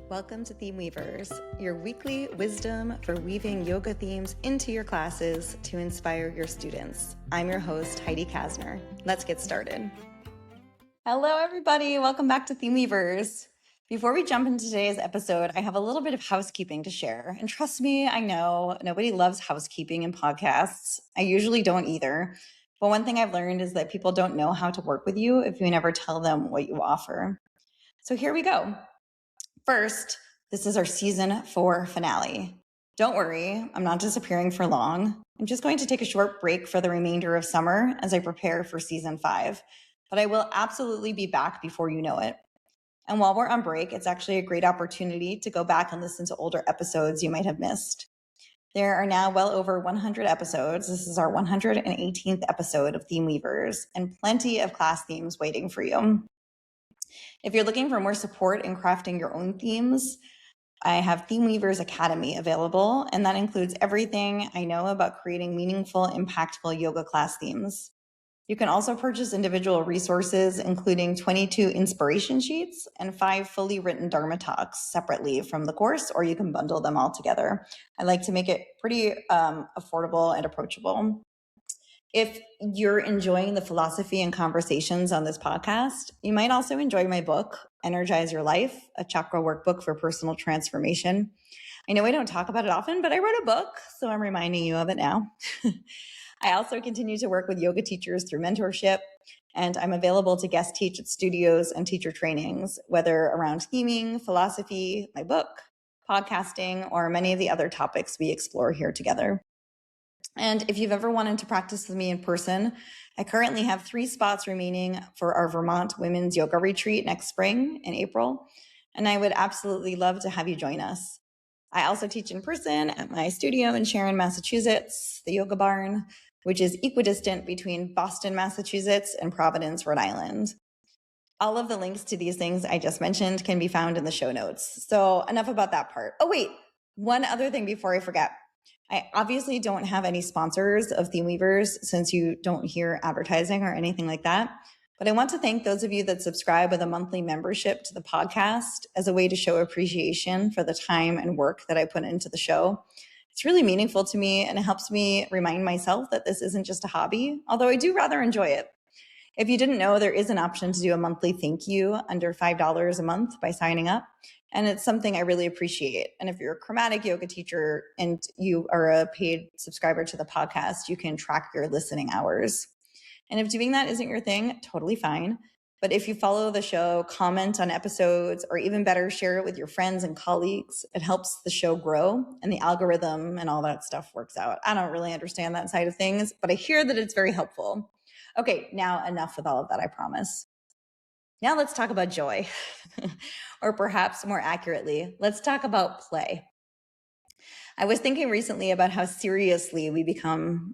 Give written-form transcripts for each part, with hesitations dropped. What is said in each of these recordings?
Welcome to Theme Weavers, your weekly wisdom for weaving yoga themes into your classes to inspire your students. I'm your host, Heidi Kasner. Let's get started. Hello, everybody. Welcome back to Theme Weavers. Before we jump into today's episode, I have a little bit of housekeeping to share. And trust me, I know nobody loves housekeeping in podcasts. I usually don't either. But one thing I've learned is that people don't know how to work with you if you never tell them what you offer. So here we go. First, this is our season 4 finale. Don't worry, I'm not disappearing for long. I'm just going to take a short break for the remainder of summer as I prepare for season 5. But I will absolutely be back before you know it. And while we're on break, it's actually a great opportunity to go back and listen to older episodes you might have missed. There are now well over 100 episodes. This is our 118th episode of Theme Weavers, and plenty of class themes waiting for you. If you're looking for more support in crafting your own themes, I have Theme Weavers Academy available, and that includes everything I know about creating meaningful, impactful yoga class themes. You can also purchase individual resources, including 22 inspiration sheets and 5 fully written Dharma talks separately from the course, or you can bundle them all together. I like to make it pretty affordable and approachable. If you're enjoying the philosophy and conversations on this podcast, you might also enjoy my book, Energize Your Life, a chakra workbook for personal transformation. I know I don't talk about it often, but I wrote a book, so I'm reminding you of it now. I also continue to work with yoga teachers through mentorship, and I'm available to guest teach at studios and teacher trainings, whether around theming, philosophy, my book, podcasting, or many of the other topics we explore here together. And if you've ever wanted to practice with me in person, I currently have 3 spots remaining for our Vermont Women's Yoga Retreat next spring in April, and I would absolutely love to have you join us. I also teach in person at my studio in Sharon, Massachusetts, the Yoga Barn, which is equidistant between Boston, Massachusetts, and Providence, Rhode Island. All of the links to these things I just mentioned can be found in the show notes. So enough about that part. Oh, wait, one other thing before I forget. I obviously don't have any sponsors of Theme Weavers since you don't hear advertising or anything like that. But I want to thank those of you that subscribe with a monthly membership to the podcast as a way to show appreciation for the time and work that I put into the show. It's really meaningful to me, and it helps me remind myself that this isn't just a hobby, although I do rather enjoy it. If you didn't know, there is an option to do a monthly thank you under $5 a month by signing up. And it's something I really appreciate. And if you're a chromatic yoga teacher and you are a paid subscriber to the podcast, you can track your listening hours. And if doing that isn't your thing, totally fine. But if you follow the show, comment on episodes, or even better, share it with your friends and colleagues, it helps the show grow and the algorithm and all that stuff works out. I don't really understand that side of things, but I hear that it's very helpful. Okay, now enough with all of that, I promise. Now let's talk about joy, or perhaps more accurately, let's talk about play. I was thinking recently about how seriously we become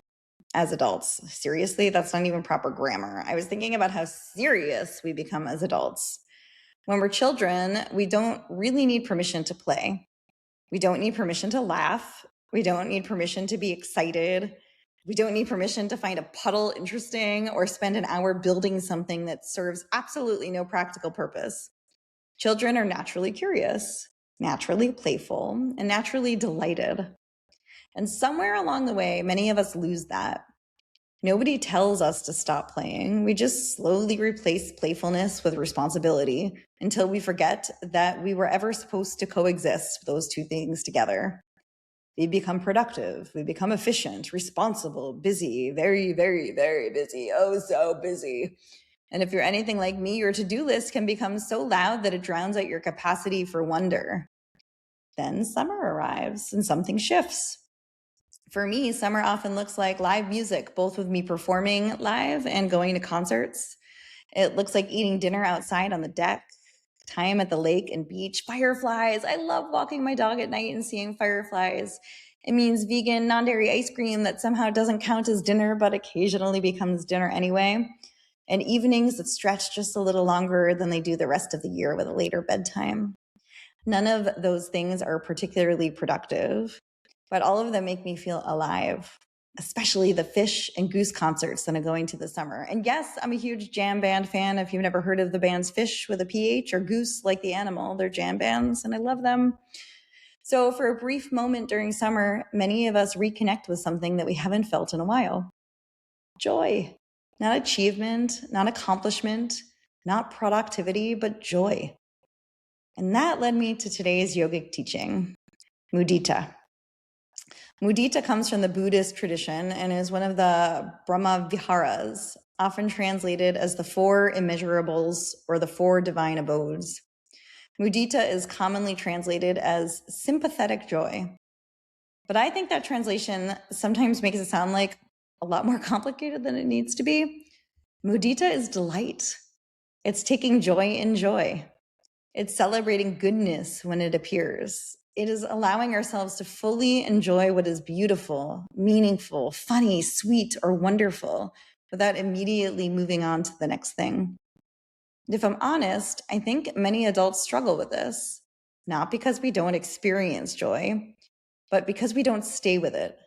as adults. Seriously, that's not even proper grammar. I was thinking about how serious we become as adults. When we're children, we don't really need permission to play. We don't need permission to laugh. We don't need permission to be excited. We don't need permission to find a puddle interesting or spend an hour building something that serves absolutely no practical purpose. Children are naturally curious, naturally playful, and naturally delighted. And somewhere along the way, many of us lose that. Nobody tells us to stop playing. We just slowly replace playfulness with responsibility until we forget that we were ever supposed to coexist those two things together. We become productive, we become efficient, responsible, busy, very, very, very busy, oh, so busy. And if you're anything like me, your to-do list can become so loud that it drowns out your capacity for wonder. Then summer arrives and something shifts. For me, summer often looks like live music, both with me performing live and going to concerts. It looks like eating dinner outside on the deck, time at the lake and beach, fireflies. I love walking my dog at night and seeing fireflies. It means vegan, non-dairy ice cream that somehow doesn't count as dinner, but occasionally becomes dinner anyway. And evenings that stretch just a little longer than they do the rest of the year with a later bedtime. None of those things are particularly productive, but all of them make me feel alive. especially the fish and goose concerts that I'm going to this summer. And yes, I'm a huge jam band fan. If you've never heard of the bands Fish with a PH or Goose like the animal, they're jam bands and I love them. So for a brief moment during summer, many of us reconnect with something that we haven't felt in a while. Joy, not achievement, not accomplishment, not productivity, but joy. And that led me to today's yogic teaching, Mudita. Mudita comes from the Buddhist tradition and is one of the Brahma Viharas, often translated as the four immeasurables or the four divine abodes. Mudita is commonly translated as sympathetic joy. But I think that translation sometimes makes it sound like a lot more complicated than it needs to be. Mudita is delight. It's taking joy in joy. It's celebrating goodness when it appears. It is allowing ourselves to fully enjoy what is beautiful, meaningful, funny, sweet, or wonderful without immediately moving on to the next thing. If I'm honest, I think many adults struggle with this, not because we don't experience joy, but because we don't stay with it.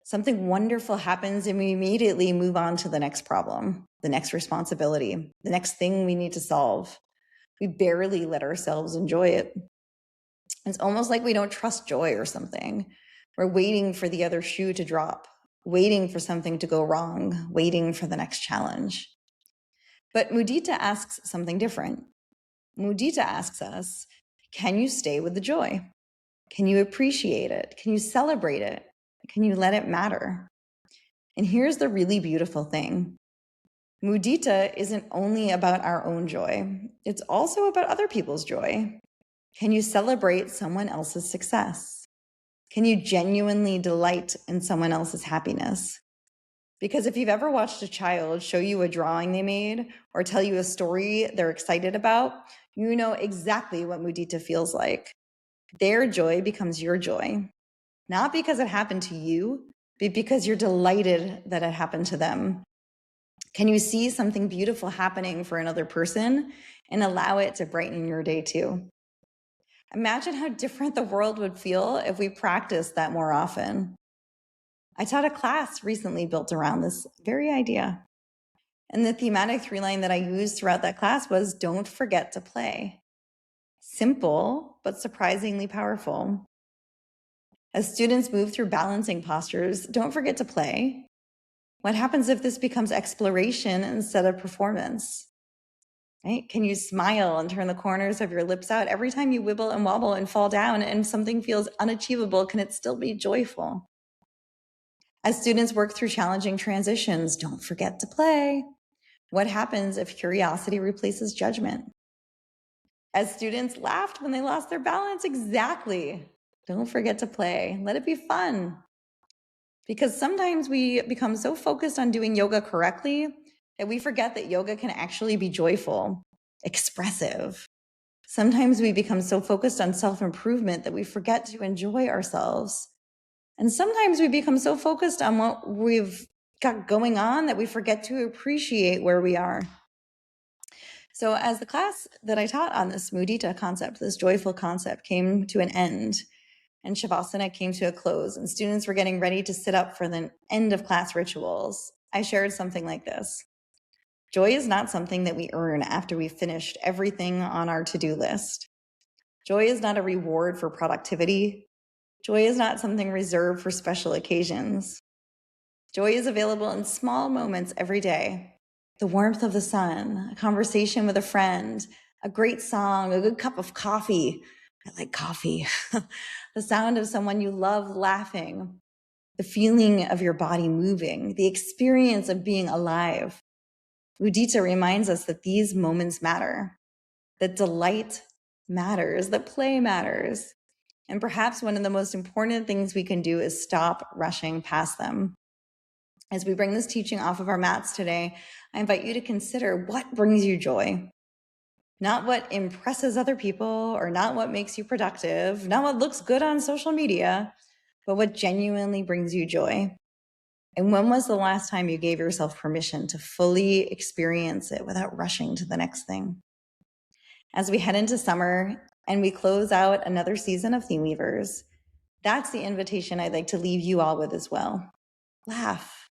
Something wonderful happens and we immediately move on to the next problem, the next responsibility, the next thing we need to solve. We barely let ourselves enjoy it. It's almost like we don't trust joy or something. We're waiting for the other shoe to drop, waiting for something to go wrong, waiting for the next challenge. But Mudita asks something different. Mudita asks us, can you stay with the joy? Can you appreciate it? Can you celebrate it? Can you let it matter? And here's the really beautiful thing. Mudita isn't only about our own joy. It's also about other people's joy. Can you celebrate someone else's success? Can you genuinely delight in someone else's happiness? Because if you've ever watched a child show you a drawing they made or tell you a story they're excited about, you know exactly what Mudita feels like. Their joy becomes your joy, not because it happened to you, but because you're delighted that it happened to them. Can you see something beautiful happening for another person and allow it to brighten your day too? Imagine how different the world would feel if we practiced that more often. I taught a class recently built around this very idea. And the thematic 3-line that I used throughout that class was, don't forget to play. Simple, but surprisingly powerful. As students move through balancing postures, don't forget to play. What happens if this becomes exploration instead of performance? Right? Can you smile and turn the corners of your lips out every time you wibble and wobble and fall down and something feels unachievable? Can it still be joyful? As students work through challenging transitions, don't forget to play. What happens if curiosity replaces judgment? As students laughed when they lost their balance, exactly. Don't forget to play. Let it be fun. Because sometimes we become so focused on doing yoga correctly that we forget that yoga can actually be joyful, expressive. Sometimes we become so focused on self-improvement that we forget to enjoy ourselves. And sometimes we become so focused on what we've got going on that we forget to appreciate where we are. So as the class that I taught on this Mudita concept, this joyful concept, came to an end, and Shavasana came to a close, and students were getting ready to sit up for the end of class rituals, I shared something like this. Joy is not something that we earn after we've finished everything on our to-do list. Joy is not a reward for productivity. Joy is not something reserved for special occasions. Joy is available in small moments every day. The warmth of the sun, a conversation with a friend, a great song, a good cup of coffee. I like coffee. The sound of someone you love laughing, the feeling of your body moving, the experience of being alive. Mudita reminds us that these moments matter, that delight matters, that play matters. And perhaps one of the most important things we can do is stop rushing past them. As we bring this teaching off of our mats today, I invite you to consider what brings you joy. Not what impresses other people or not what makes you productive, not what looks good on social media, but what genuinely brings you joy. And when was the last time you gave yourself permission to fully experience it without rushing to the next thing? As we head into summer and we close out another season of Theme Weavers, that's the invitation I'd like to leave you all with as well. laugh,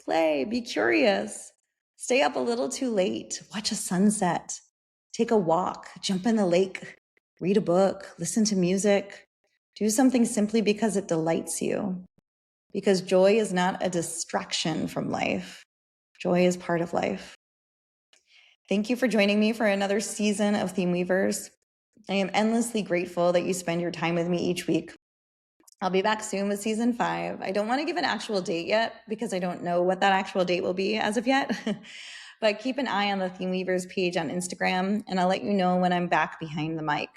play, be curious. Stay up a little too late, watch a sunset, take a walk, jump in the lake, read a book, listen to music. Do something simply because it delights you. Because joy is not a distraction from life. Joy is part of life. Thank you for joining me for another season of Theme Weavers. I am endlessly grateful that you spend your time with me each week. I'll be back soon with season 5. I don't want to give an actual date yet because I don't know what that actual date will be as of yet. But keep an eye on the Theme Weavers page on Instagram, and I'll let you know when I'm back behind the mic.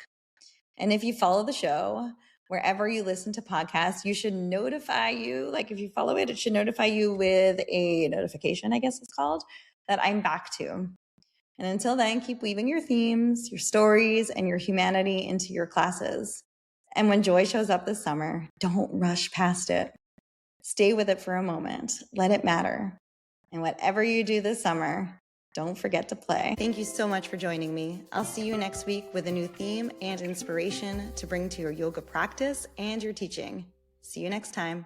And if you follow the show, wherever you listen to podcasts, you should notify you, like if you follow it, it should notify you with a notification, I guess it's called, that I'm back to. And until then, keep weaving your themes, your stories, and your humanity into your classes. And when joy shows up this summer, don't rush past it. Stay with it for a moment. Let it matter. And whatever you do this summer, don't forget to play. Thank you so much for joining me. I'll see you next week with a new theme and inspiration to bring to your yoga practice and your teaching. See you next time.